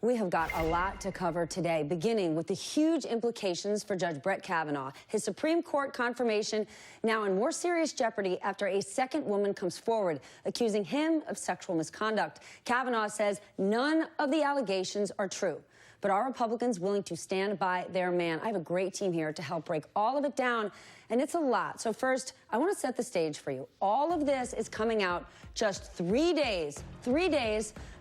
We have got a lot to cover today, beginning with the huge implications for Judge Brett Kavanaugh. His Supreme Court confirmation now in more serious jeopardy after a second woman comes forward accusing him of sexual misconduct. Kavanaugh says none of the allegations are true. But are Republicans willing to stand by their man? I have a great team here to help break all of it down, and it's a lot. So first, I want to set the stage for you. All of this is coming out just 3 days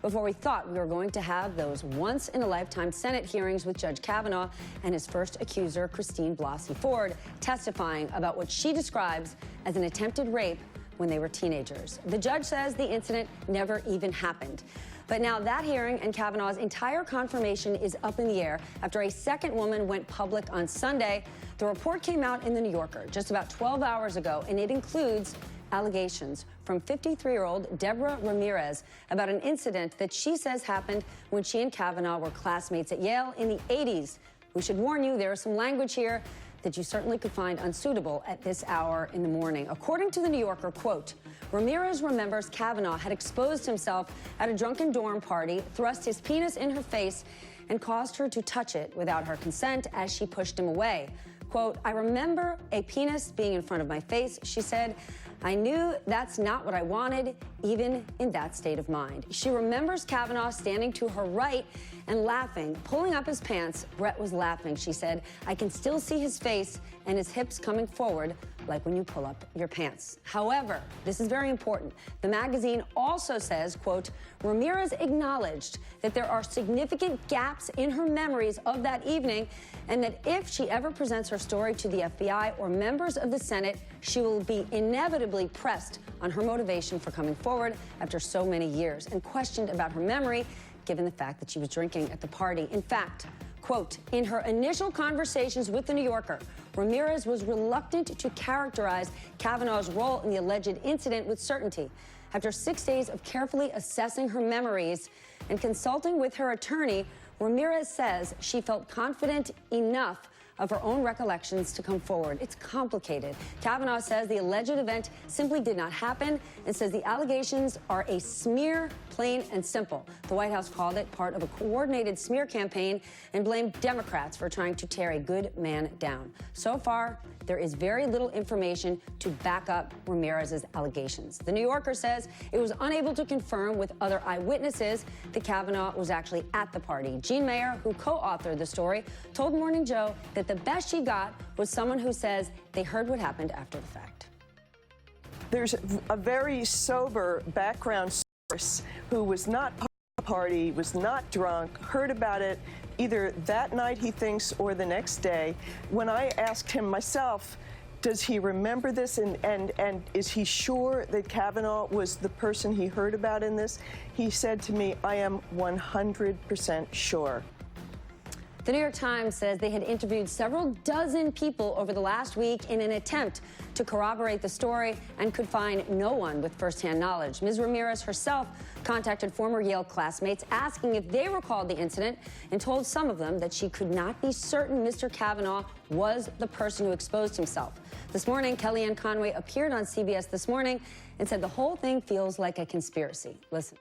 before we thought we were going to have those once-in-a-lifetime Senate hearings with Judge Kavanaugh and his first accuser, Christine Blasey Ford, testifying about what she describes as an attempted rape when they were teenagers. The judge says the incident never even happened. But now that hearing and Kavanaugh's entire confirmation is up in the air after a second woman went public on Sunday. The report came out in The New Yorker just about 12 hours ago, and it includes allegations from 53-year-old Deborah Ramirez about an incident that she says happened when she and Kavanaugh were classmates at Yale in the 80s. We should warn you, there is some language here that you certainly could find unsuitable at this hour in the morning. According to The New Yorker, quote, Ramirez remembers Kavanaugh had exposed himself at a drunken dorm party, thrust his penis in her face, and caused her to touch it without her consent as she pushed him away. Quote, I remember a penis being in front of my face, she said. I knew that's not what I wanted, even in that state of mind. She remembers Kavanaugh standing to her right and laughing, pulling up his pants. Brett was laughing, she said. I can still see his face and his hips coming forward, like when you pull up your pants. However, this is very important. The magazine also says, quote, Ramirez acknowledged that there are significant gaps in her memories of that evening, and that if she ever presents her story to the FBI or members of the Senate, she will be inevitably pressed on her motivation for coming forward after so many years and questioned about her memory, given the fact that she was drinking at the party. In fact, quote, in her initial conversations with The New Yorker, Ramirez was reluctant to characterize Kavanaugh's role in the alleged incident with certainty. After 6 days of carefully assessing her memories and consulting with her attorney, Ramirez says she felt confident enough of her own recollections to come forward. It's complicated. Kavanaugh says the alleged event simply did not happen and says the allegations are a smear, plain and simple. The White House called it part of a coordinated smear campaign and blamed Democrats for trying to tear a good man down. So far, there is very little information to back up Ramirez's allegations. The New Yorker says it was unable to confirm with other eyewitnesses that Kavanaugh was actually at the party. Jean Mayer, who co-authored the story, told Morning Joe that the best she got was someone who says they heard what happened after the fact. There's a very sober background source who was not part of the party, was not drunk, heard about it either that night, he thinks, or the next day. When I asked him myself, does he remember this, and is he sure that Kavanaugh was the person he heard about in this? He said to me, I am 100% sure. The New York Times says they had interviewed several dozen people over the last week in an attempt to corroborate the story and could find no one with firsthand knowledge. Ms. Ramirez herself contacted former Yale classmates asking if they recalled the incident and told some of them that she could not be certain Mr. Kavanaugh was the person who exposed himself. This morning, Kellyanne Conway appeared on CBS This Morning and said the whole thing feels like a conspiracy. Listen.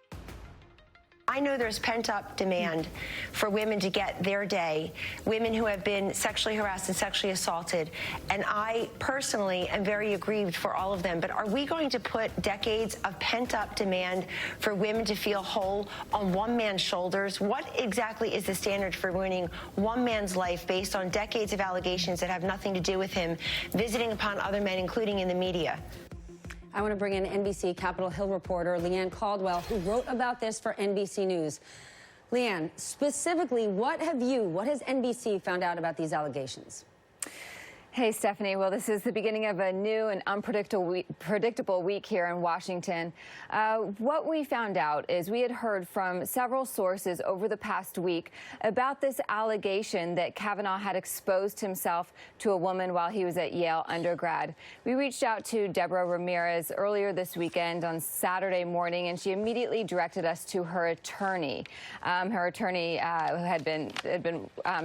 I know there's pent-up demand for women to get their day, women who have been sexually harassed and sexually assaulted, and I personally am very aggrieved for all of them. But are we going to put decades of pent-up demand for women to feel whole on one man's shoulders? What exactly is the standard for ruining one man's life based on decades of allegations that have nothing to do with him visiting upon other men, including in the media? I want to bring in NBC Capitol Hill reporter Leanne Caldwell, who wrote about this for NBC News. Leanne, specifically, what has NBC found out about these allegations? Hey, Stephanie. Well, this is the beginning of a new and unpredictable week here in Washington. What we found out is we had heard from several sources over the past week about this allegation that Kavanaugh had exposed himself to a woman while he was at Yale undergrad. We reached out to Deborah Ramirez earlier this weekend on Saturday morning, and she immediately directed us to her attorney. Her attorney had been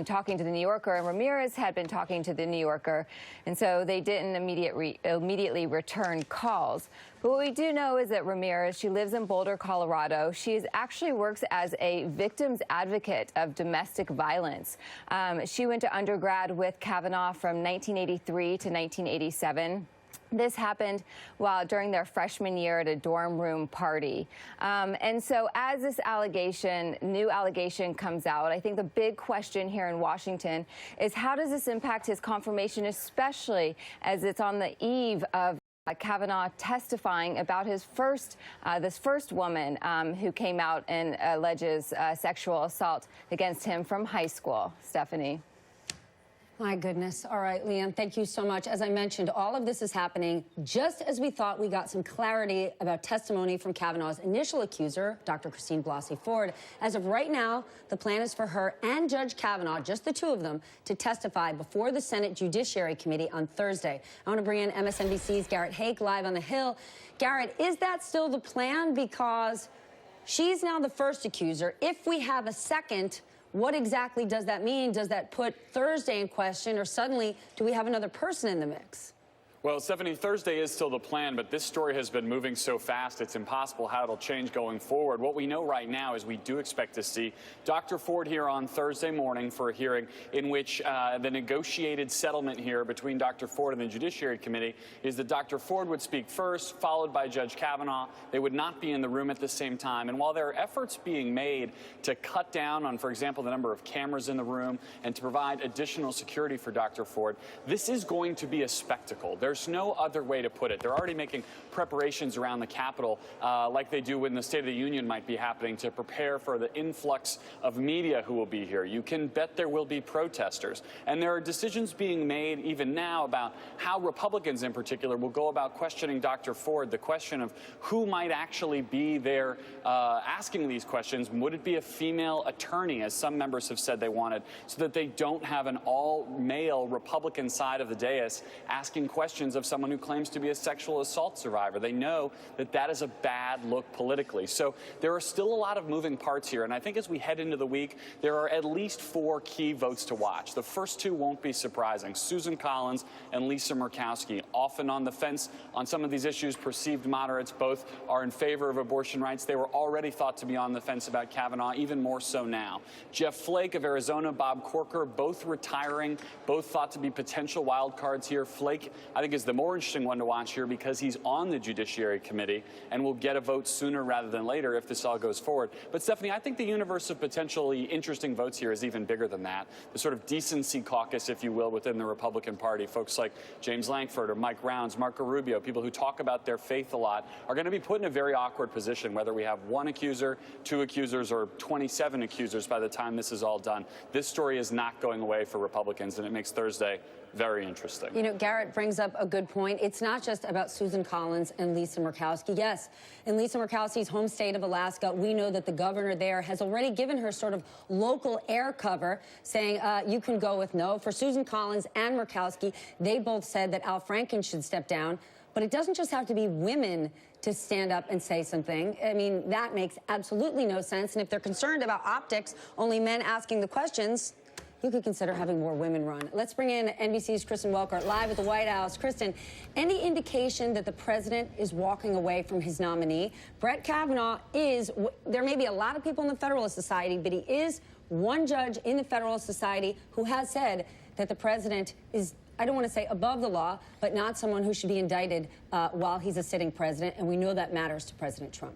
talking to The New Yorker, and Ramirez had been talking to The New Yorker accuser, and so they didn't immediately return calls. But what we do know is that Ramirez, she lives in Boulder, Colorado. She actually works as a victim's advocate of domestic violence. She went to undergrad with Kavanaugh from 1983 to 1987. This happened during their freshman year at a dorm room party. And so as this new allegation comes out, I think the big question here in Washington is how does this impact his confirmation, especially as it's on the eve of Kavanaugh testifying about his this first woman who came out and alleges sexual assault against him from high school. Stephanie. My goodness. All right, Liam, thank you so much. As I mentioned, all of this is happening just as we thought we got some clarity about testimony from Kavanaugh's initial accuser, Dr. Christine Blasey Ford. As of right now, the plan is for her and Judge Kavanaugh, just the two of them, to testify before the Senate Judiciary Committee on Thursday. I want to bring in MSNBC's Garrett Haake live on the Hill. Garrett, is that still the plan? Because she's now the first accuser. If we have a second, what exactly does that mean? Does that put Thursday in question, or suddenly do we have another person in the mix? Well, Stephanie, Thursday is still the plan, but this story has been moving so fast, it's impossible how it'll change going forward. What we know right now is we do expect to see Dr. Ford here on Thursday morning for a hearing in which the negotiated settlement here between Dr. Ford and the Judiciary Committee is that Dr. Ford would speak first, followed by Judge Kavanaugh. They would not be in the room at the same time. And while there are efforts being made to cut down on, for example, the number of cameras in the room and to provide additional security for Dr. Ford, this is going to be a spectacle. There's no other way to put it. They're already making preparations around the Capitol like they do when the State of the Union might be happening to prepare for the influx of media who will be here. You can bet there will be protesters. And there are decisions being made even now about how Republicans in particular will go about questioning Dr. Ford, the question of who might actually be there asking these questions. Would it be a female attorney, as some members have said they wanted, so that they don't have an all-male Republican side of the dais asking questions of someone who claims to be a sexual assault survivor? They know that that is a bad look politically. So there are still a lot of moving parts here. And I think as we head into the week, there are at least 4 key votes to watch. The first 2 won't be surprising. Susan Collins and Lisa Murkowski, often on the fence on some of these issues, perceived moderates. Both are in favor of abortion rights. They were already thought to be on the fence about Kavanaugh, even more so now. Jeff Flake of Arizona, Bob Corker, both retiring, both thought to be potential wild cards here. Flake, I think, is the more interesting one to watch here because he's on the Judiciary Committee and will get a vote sooner rather than later if this all goes forward. But, Stephanie, I think the universe of potentially interesting votes here is even bigger than that. The sort of decency caucus, if you will, within the Republican Party, folks like James Lankford or Mike Rounds, Marco Rubio, people who talk about their faith a lot, are going to be put in a very awkward position, whether we have 1 accuser, 2 accusers, or 27 accusers by the time this is all done. This story is not going away for Republicans, and it makes Thursday very interesting. You know, Garrett brings up a good point. It's not just about Susan Collins and Lisa Murkowski. Yes, in Lisa Murkowski's home state of Alaska, we know that the governor there has already given her sort of local air cover, saying you can go with no. For Susan Collins and Murkowski, they both said that Al Franken should step down. But it doesn't just have to be women to stand up and say something. I mean, that makes absolutely no sense. And if they're concerned about optics, only men asking the questions, you could consider having more women run. Let's bring in NBC's Kristen Welker live at the White House. Kristen, any indication that the president is walking away from his nominee? Brett Kavanaugh is, there may be a lot of people in the Federalist Society, but he is one judge in the Federalist Society who has said that the president is, I don't want to say above the law, but not someone who should be indicted while he's a sitting president. And we know that matters to President Trump.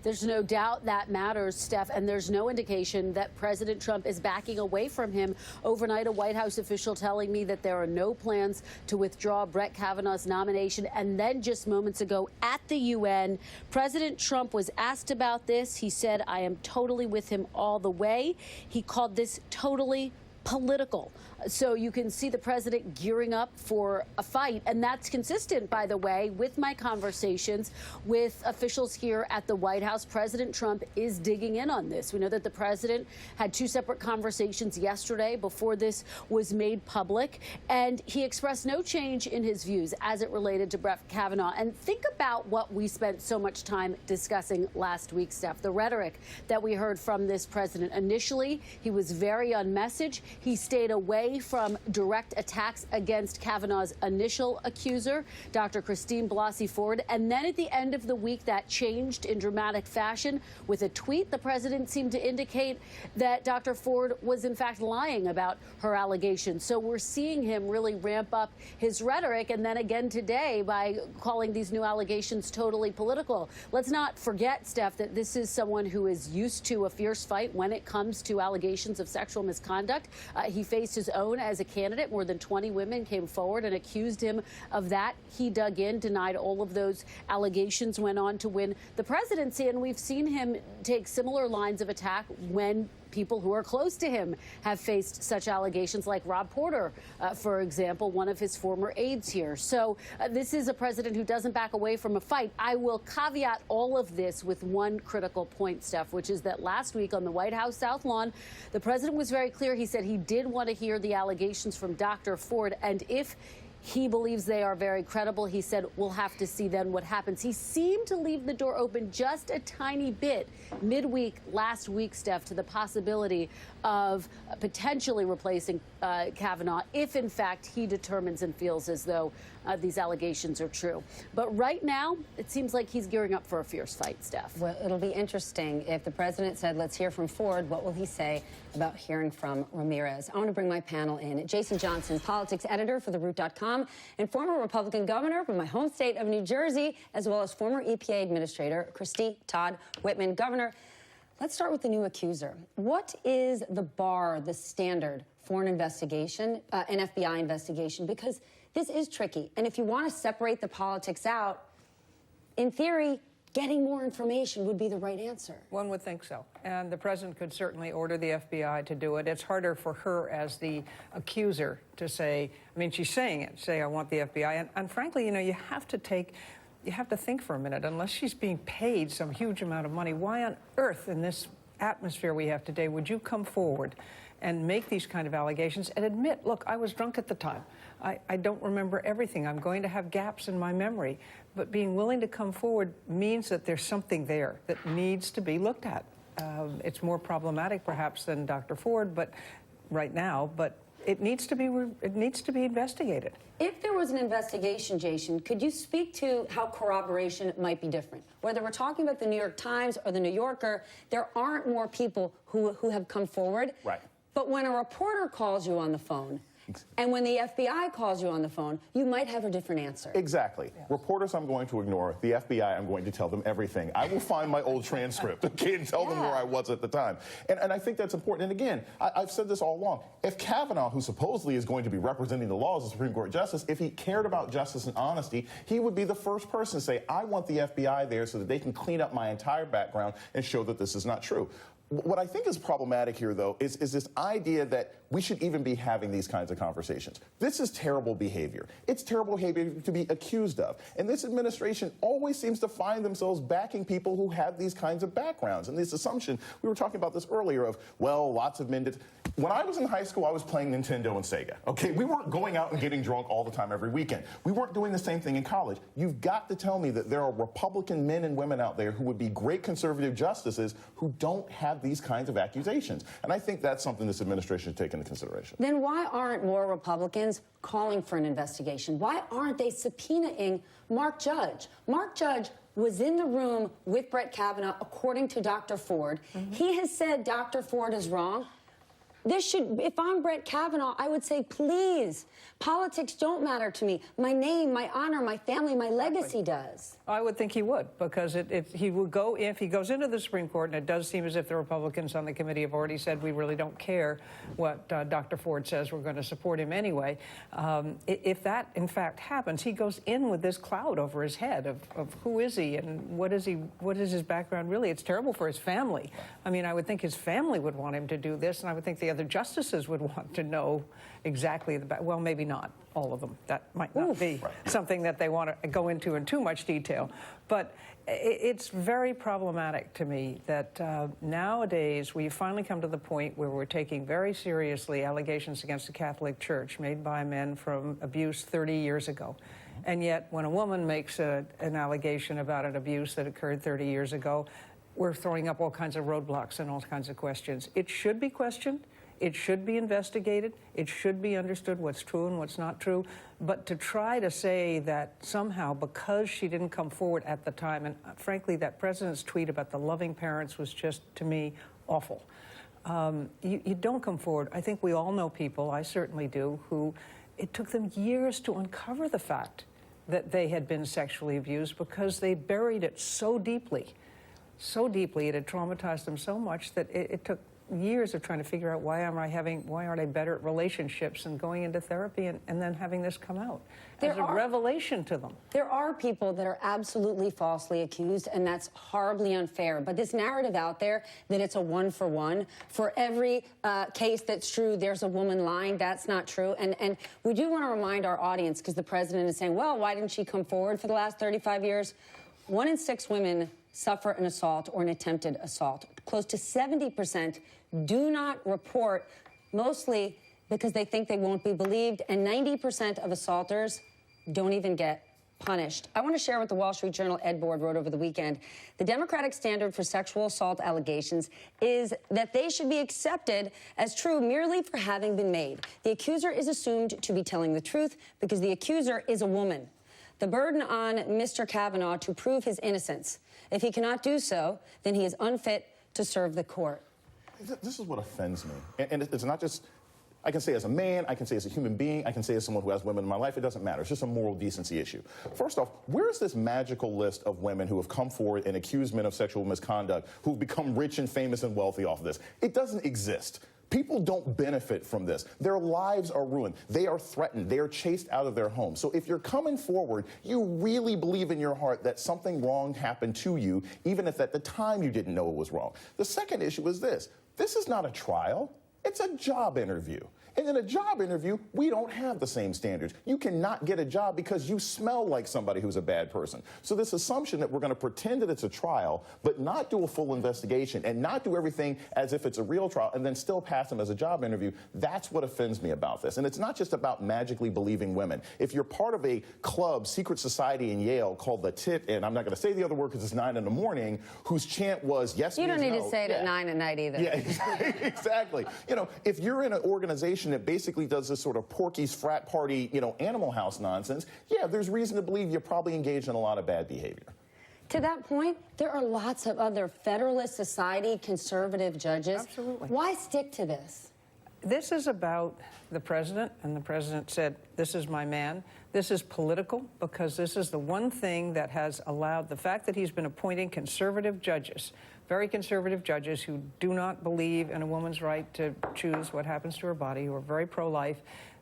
There's no doubt that matters, Steph, and there's no indication that President Trump is backing away from him. Overnight, a White House official telling me that there are no plans to withdraw Brett Kavanaugh's nomination. And then just moments ago at the UN, President Trump was asked about this. He said, I am totally with him all the way. He called this totally political. So you can see the president gearing up for a fight. And that's consistent, by the way, with my conversations with officials here at the White House. President Trump is digging in on this. We know that the president had 2 separate conversations yesterday before this was made public. And he expressed no change in his views as it related to Brett Kavanaugh. And think about what we spent so much time discussing last week, Steph, the rhetoric that we heard from this president. Initially, he was very on message. He stayed away from direct attacks against Kavanaugh's initial accuser, Dr. Christine Ford. And then at the end of the week, that changed in dramatic fashion. With a tweet, the president seemed to indicate that Dr. Ford was in fact lying about her allegations. So we're seeing him really ramp up his rhetoric, and then again today by calling these new allegations totally political. Let's not forget, Steph, that this is someone who is used to a fierce fight when it comes to allegations of sexual misconduct. He faced his own as a candidate. More than 20 women came forward and accused him of that. He dug in, denied all of those allegations, went on to win the presidency, and we've seen him take similar lines of attack when people who are close to him have faced such allegations, like Rob Porter, for example, one of his former aides here. So this is a president who doesn't back away from a fight. I will caveat all of this with one critical point, Steph, which is that last week on the White House South Lawn, the president was very clear. He said he did want to hear the allegations from Dr. Ford, and if he believes they are very credible, he said, we'll have to see then what happens. He seemed to leave the door open just a tiny bit midweek last week, Steph, to the possibility of potentially replacing Kavanaugh if, in fact, he determines and feels as though these allegations are true. But right now, it seems like he's gearing up for a fierce fight, Steph. Well, it'll be interesting. If the president said, let's hear from Ford, what will he say about hearing from Ramirez? I want to bring my panel in. Jason Johnson, politics editor for TheRoot.com and former Republican governor from my home state of New Jersey, as well as former EPA Administrator Christine Todd Whitman. Governor, let's start with the new accuser. What is the bar, the standard for an investigation, an FBI investigation? Because this is tricky. And if you want to separate the politics out, in theory, getting more information would be the right answer. One would think so. And the president could certainly order the FBI to do it. It's harder for her as the accuser to say, I mean, she's saying it, say, I want the FBI. And frankly, you know, you have to think for a minute. Unless she's being paid some huge amount of money, why on earth in this atmosphere we have today would you come forward and make these kind of allegations and admit, look, I was drunk at the time. I don't remember everything. I'm going to have gaps in my memory. But being willing to come forward means that there's something there that needs to be looked at. It's more problematic, perhaps, than Dr. Ford, but right now, but it needs to be investigated. If there was an investigation, Jason, could you speak to how corroboration might be different? Whether we're talking about the New York Times or the New Yorker, there aren't more people who have come forward. Right. But when a reporter calls you on the phone, and when the FBI calls you on the phone, you might have a different answer. Exactly. Yes. Reporters I'm going to ignore. The FBI, I'm going to tell them everything. I will find my old transcript, okay, and tell them where I was at the time. And I think that's important. And again, I've said this all along. If Kavanaugh, who supposedly is going to be representing the law as a Supreme Court justice, if he cared about justice and honesty, he would be the first person to say, I want the FBI there so that they can clean up my entire background and show that this is not true. What I think is problematic here, though, is this idea that we should even be having these kinds of conversations. This is terrible behavior. It's terrible behavior to be accused of. And this administration always seems to find themselves backing people who have these kinds of backgrounds. And this assumption, we were talking about this earlier, of, well, lots of men did. When I was in high school, I was playing Nintendo and Sega. Okay, we weren't going out and getting drunk all the time every weekend. We weren't doing the same thing in college. You've got to tell me that there are Republican men and women out there who would be great conservative justices who don't have these kinds of accusations. And I think that's something this administration should take into consideration. Then why aren't more Republicans calling for an investigation? Why aren't they subpoenaing Mark Judge? Mark Judge was in the room with Brett Kavanaugh, according to Dr. Ford. He has said Dr. Ford is wrong. This should, if I'm Brett Kavanaugh, I would say, please, politics don't matter to me. My name, my honor, my family, my legacy does. I would think he would, because he would go, if he goes into the Supreme Court, and it does seem as if the Republicans on the committee have already said we really don't care what Dr. Ford says, we're going to support him anyway. If that, in fact, happens, he goes in with this cloud over his head of who is he and what is his background really. It's terrible for his family. I mean, I would think his family would want him to do this, and I would think the other justices would want to know exactly well, maybe not all of them. That might not be something that they want to go into in too much detail. But it's very problematic to me that nowadays we finally come to the point where we're taking very seriously allegations against the Catholic Church made by men from abuse 30 years ago. And yet when a woman makes an allegation about an abuse that occurred 30 years ago, we're throwing up all kinds of roadblocks and all kinds of questions. It should be questioned. It should be investigated. It should be understood what's true and what's not true. But to try to say that somehow because she didn't come forward at the time, and frankly, that president's tweet about the loving parents was just, to me, awful. You don't come forward. I think we all know people, I certainly do, who it took them years to uncover the fact that they had been sexually abused because they buried it so deeply, it had traumatized them so much that it took years of trying to figure out why aren't I better at relationships and going into therapy and then having this come out as a revelation to them. There are people that are absolutely falsely accused, and that's horribly unfair. But this narrative out there that it's a one-for-one, for every case that's true, there's a woman lying, that's not true. And we do want to remind our audience, because the president is saying, well, why didn't she come forward for the last 35 years? 1 in 6 women suffer an assault or an attempted assault. Close to 70% do not report, mostly because they think they won't be believed, and 90% of assaulters don't even get punished. I want to share what the Wall Street Journal Ed Board wrote over the weekend. The Democratic standard for sexual assault allegations is that they should be accepted as true merely for having been made. The accuser is assumed to be telling the truth because the accuser is a woman. The burden on Mr. Kavanaugh to prove his innocence. If he cannot do so, then he is unfit to serve the court. This is what offends me. And it's not just, I can say as a man, I can say as a human being, I can say as someone who has women in my life, it doesn't matter. It's just a moral decency issue. First off, where is this magical list of women who have come forward and accused men of sexual misconduct, who've become rich and famous and wealthy off of this? It doesn't exist. People don't benefit from this. Their lives are ruined. They are threatened. They are chased out of their homes. So if you're coming forward, you really believe in your heart that something wrong happened to you, even if at the time you didn't know it was wrong. The second issue is this. This is not a trial. It's a job interview. And in a job interview, we don't have the same standards. You cannot get a job because you smell like somebody who's a bad person. So this assumption that we're going to pretend that it's a trial, but not do a full investigation and not do everything as if it's a real trial and then still pass them as a job interview, that's what offends me about this. And it's not just about magically believing women. If you're part of a club, secret society in Yale called the Tit, and I'm not going to say the other word because it's 9 in the morning, whose chant was yes, you don't need no. to say it at 9 at night either. Yeah, exactly. You know, if you're in an organization that basically does this sort of Porky's frat party, you know, Animal House nonsense, yeah, there's reason to believe you're probably engaged in a lot of bad behavior. To that point, there are lots of other Federalist Society conservative judges. Absolutely. Why stick to this? This is about the president, and the president said, this is my man. This is political because this is the one thing that has allowed the fact that he's been appointing conservative judges, very conservative judges who do not believe in a woman's right to choose what happens to her body, who are very pro-life.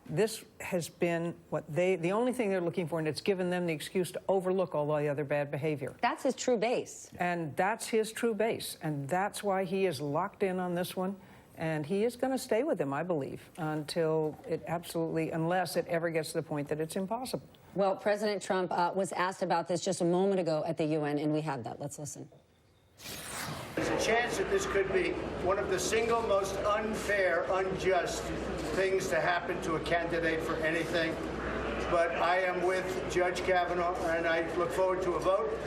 This has been what the only thing they're looking for, and it's given them the excuse to overlook all the other bad behavior. That's his true base. And that's his true base, and that's why he is locked in on this one. And he is going to stay with him, I believe, until it absolutely, unless it ever gets to the point that it's impossible. Well, President Trump was asked about this just a moment ago at the UN, and we have that. Let's listen. There's a chance that this could be one of the single most unfair, unjust things to happen to a candidate for anything. But I am with Judge Kavanaugh, and I look forward to a vote.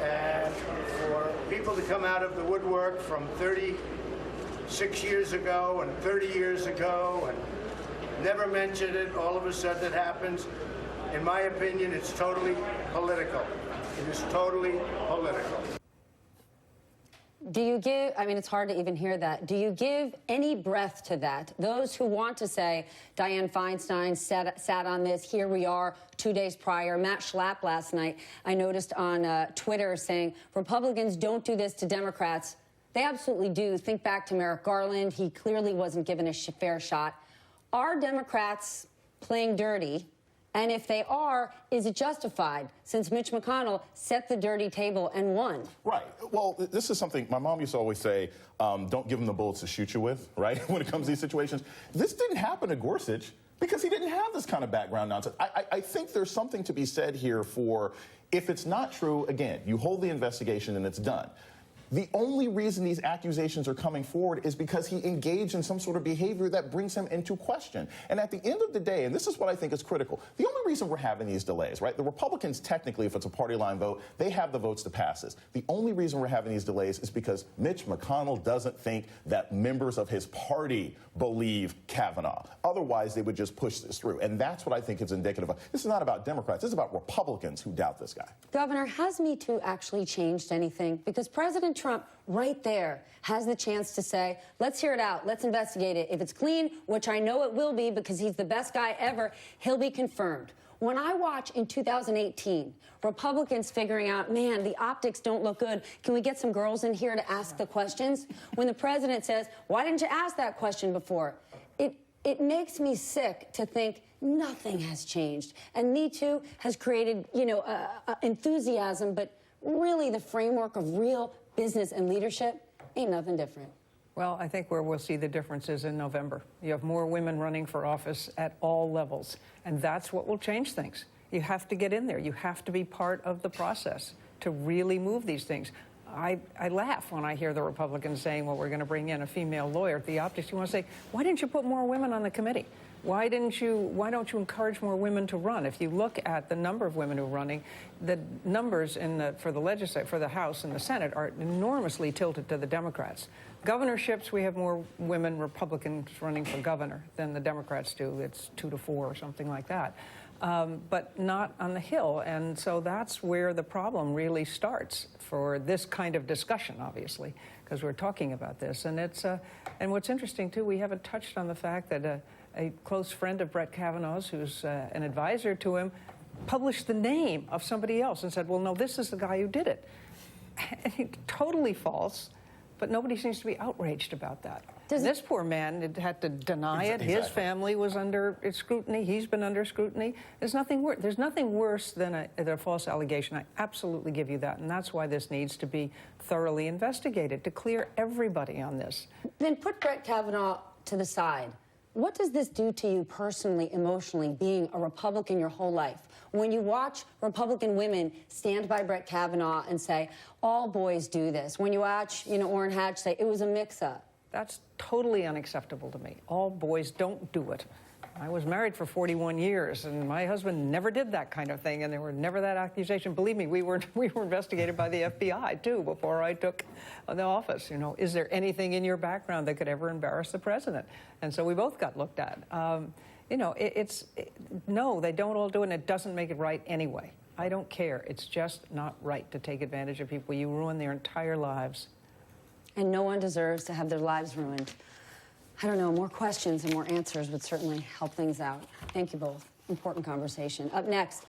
And for people to come out of the woodwork from 36 years ago and 30 years ago and never mention it, all of a sudden it happens. In my opinion, it's totally political. It is totally political. Do you give, I mean, it's hard to even hear that. Do you give any breath to that? Those who want to say Dianne Feinstein sat on this, here we are 2 days prior. Matt Schlapp last night, I noticed on Twitter saying, Republicans don't do this to Democrats. They absolutely do. Think back to Merrick Garland. He clearly wasn't given a fair shot. Are Democrats playing dirty? And if they are, is it justified since Mitch McConnell set the dirty table and won? Right. Well, this is something my mom used to always say, don't give them the bullets to shoot you with, right, when it comes to these situations. This didn't happen to Gorsuch because he didn't have this kind of background nonsense. I think there's something to be said here for if it's not true, again, you hold the investigation and it's done. The only reason these accusations are coming forward is because he engaged in some sort of behavior that brings him into question. And at the end of the day, and this is what I think is critical, the only reason we're having these delays, right? The Republicans, technically, if it's a party line vote, they have the votes to pass this. The only reason we're having these delays is because Mitch McConnell doesn't think that members of his party believe Kavanaugh. Otherwise, they would just push this through. And that's what I think is indicative of. This is not about Democrats. This is about Republicans who doubt this guy. Governor, has Me Too actually changed anything? Because President Trump, right there, has the chance to say, let's hear it out, let's investigate it. If it's clean, which I know it will be because he's the best guy ever, he'll be confirmed. When I watch in 2018, Republicans figuring out, man, the optics don't look good. Can we get some girls in here to ask the questions? When the president says, why didn't you ask that question before? It makes me sick to think nothing has changed. And Me Too has created, enthusiasm, but really the framework of real business and leadership ain't nothing different. Well, I think where we'll see the difference is in November. You have more women running for office at all levels, and that's what will change things. You have to get in there. You have to be part of the process to really move thyou things. I laugh when I hear the Republicans saying, well, we're going to bring in a female lawyer at the optics. You want to say, why didn't you put more women on the committee? Why don't you encourage more women to run? If you look at the number of women who are running, the numbers for the House and the Senate are enormously tilted to the Democrats. Governorships, we have more women Republicans running for governor than the Democrats do. It's 2 to 4 or something like that. But not on the Hill. And so that's where the problem really starts for this kind of discussion, obviously, because we're talking about this. And and what's interesting, too, we haven't touched on the fact that a close friend of Brett Kavanaugh's, who's an advisor to him, published the name of somebody else and said, well, no, this is the guy who did it. Totally false, but nobody seems to be outraged about that. This poor man had to deny it. His family was under scrutiny. He's been under scrutiny. There's nothing worse than a false allegation. I absolutely give you that, and that's why this needs to be thoroughly investigated, to clear everybody on this. Then put Brett Kavanaugh to the side. What does this do to you personally, emotionally, being a Republican your whole life? When you watch Republican women stand by Brett Kavanaugh and say, all boys do this. When you watch, Orrin Hatch say, it was a mix-up. That's totally unacceptable to me. All boys don't do it. I was married for 41 years, and my husband never did that kind of thing, and there were never that accusation. Believe me, we were investigated by the FBI, too, before I took the office. Is there anything in your background that could ever embarrass the president? And so we both got looked at. No, they don't all do it, and it doesn't make it right anyway. I don't care. It's just not right to take advantage of people. You ruin their entire lives. And no one deserves to have their lives ruined. I don't know, more questions and more answers would certainly help things out. Thank you both. Important conversation. Up next,